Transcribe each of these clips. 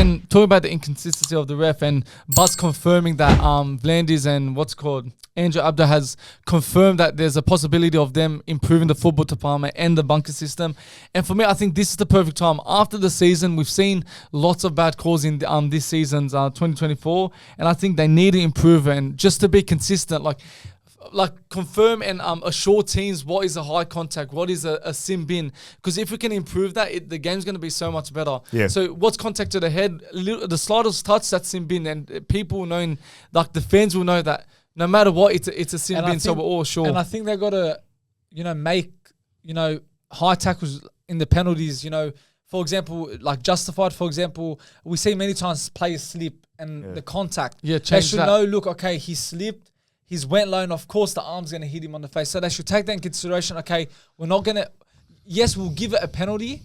and talking about the inconsistency of the ref and Buzz confirming that Vlandis and Andrew Abda has confirmed that there's a possibility of them improving the football department and the bunker system. And for me, I think this is the perfect time. After the season, we've seen lots of bad calls in this season's 2024, and I think they need to improve and just to be consistent, like confirm and assure teams what is a high contact, what is a sim bin. Because if we can improve that, the game's going to be so much better. Yeah. So what's contact to the head, the slightest touch, that's sim bin, and people will know, like the fans will know that no matter what, it's a sim bin. So we're all sure. And I think they've got to, make high tackles in the penalties. For example, like justified. For example, we see many times players slip and the contact. Yeah, they change should that. know. Look, okay, he slipped. He's went low, and of course the arm's going to hit him on the face. So they should take that in consideration. Okay, we're not going to... Yes, we'll give it a penalty,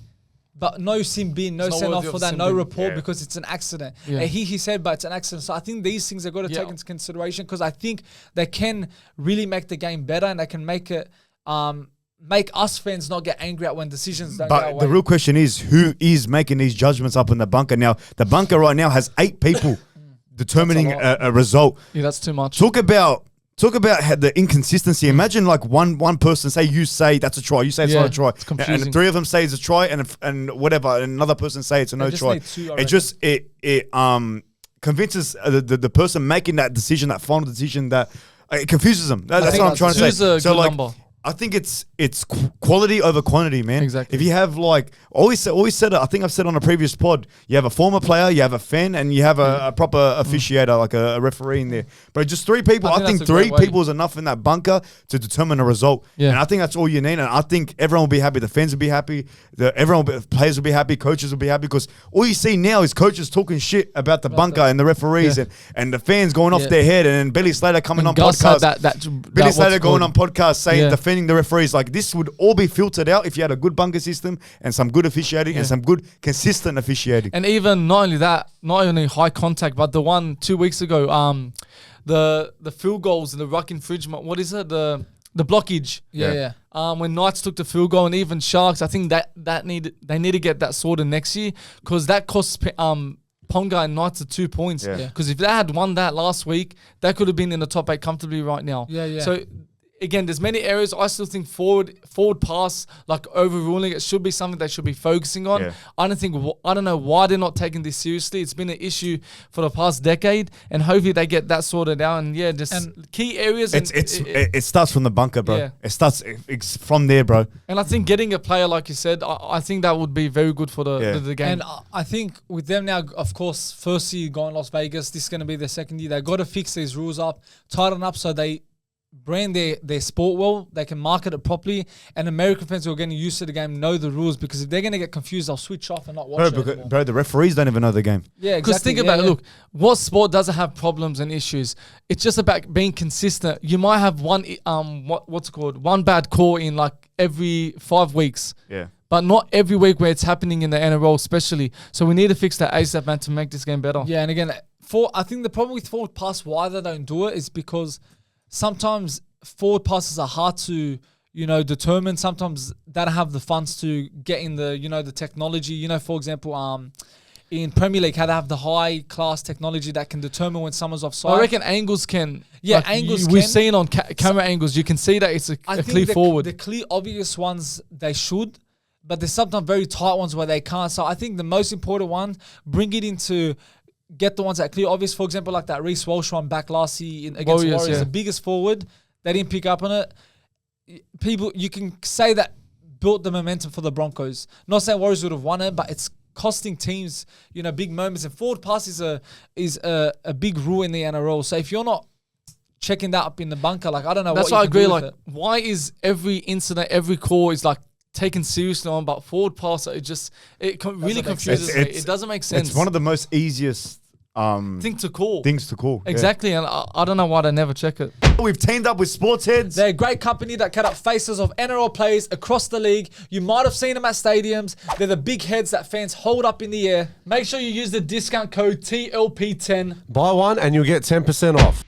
but no sim bin, no send off for that, no report because it's an accident. Yeah. He said, but it's an accident. So I think these things are got to take into consideration because I think they can really make the game better and they can make it... make us fans not get angry at when decisions don't go away. But the real question is, who is making these judgments up in the bunker? Now, the bunker right now has 8 people determining a result. Yeah, that's too much. Talk about the inconsistency. Imagine like one person you say that's a try, you say it's not a try, and 3 of them say it's a try, and whatever, and another person say it's a no try. It convinces the person making that decision, that final decision, that it confuses them. That's what I'm trying to say. So like, number. I think it's quality over quantity, man. Exactly. If you have always said it, I think I've said on a previous pod, you have a former player, you have a fan, and you have a proper officiator, like a referee in there. But just 3 people, I think 3 people is enough in that bunker to determine a result. Yeah. And I think that's all you need. And I think everyone will be happy. The fans will be happy. Players will be happy. Coaches will be happy because all you see now is coaches talking shit about the bunker and the referees and the fans going off their head. And then Billy Slater coming on podcast. Billy Slater going on podcast saying defending the referees. Like, this would all be filtered out if you had a good bunker system and some good officiating and some good consistent officiating. And even not only high contact, but the one 2 weeks ago, the field goals and the ruck infringement. What is it? The blockage. Yeah. When Knights took the field goal and even Sharks, I think they need to get that sorted next year because that costs Ponga and Knights 2 points. Because if they had won that last week, they could have been in the top 8 comfortably right now. Yeah. So again, there's many areas. I still think forward pass, like overruling it, should be something they should be focusing on. I don't know why they're not taking this seriously. It's been an issue for the past decade, and hopefully they get that sorted out. And key areas. It starts from the bunker, bro. Yeah. It's from there, bro. And I think getting a player like you said, I think that would be very good for the game. And I think with them now, of course, first year going Las Vegas, this is going to be their second year. They got to fix these rules up, tighten up so they brand their sport well, they can market it properly, and American fans who are getting used to the game know the rules, because if they're going to get confused, they'll switch off and not watch it anymore. Bro, the referees don't even know the game. Yeah, exactly. Because think about it, look, what sport doesn't have problems and issues? It's just about being consistent. You might have one bad call in like every 5 weeks. Yeah. But not every week where it's happening in the NRL especially. So we need to fix that ASAP, man, to make this game better. Yeah, and again, I think the problem with forward pass, why they don't do it, is because sometimes forward passes are hard to, determine. Sometimes they don't have the funds to get in the, the technology. For example, in Premier League, how they have the high class technology that can determine when someone's offside. I reckon angles can. Yeah, angles can. We've seen on camera angles, you can see that it's a clear forward. The clear obvious ones, they should. But there's sometimes very tight ones where they can't. So I think the most important one, bring it into... Get the ones that are clear obvious. For example, like that Reece Walsh one back last year against Warriors, the biggest forward. They didn't pick up on it. People, you can say that built the momentum for the Broncos. Not saying Warriors would have won it, but it's costing teams, big moments. And forward pass is a big rule in the NRL. So if you're not checking that up in the bunker, I don't know. That's what why I agree. Why is every incident, every call is taken seriously on, but forward pass, it really confuses me. It doesn't make sense. It's one of the most easiest things to call. Exactly, and I don't know why they never check it. We've teamed up with Sportsheads. They're a great company that cut up faces of NRL players across the league. You might have seen them at stadiums. They're the big heads that fans hold up in the air. Make sure you use the discount code TLP10. Buy one and you'll get 10% off.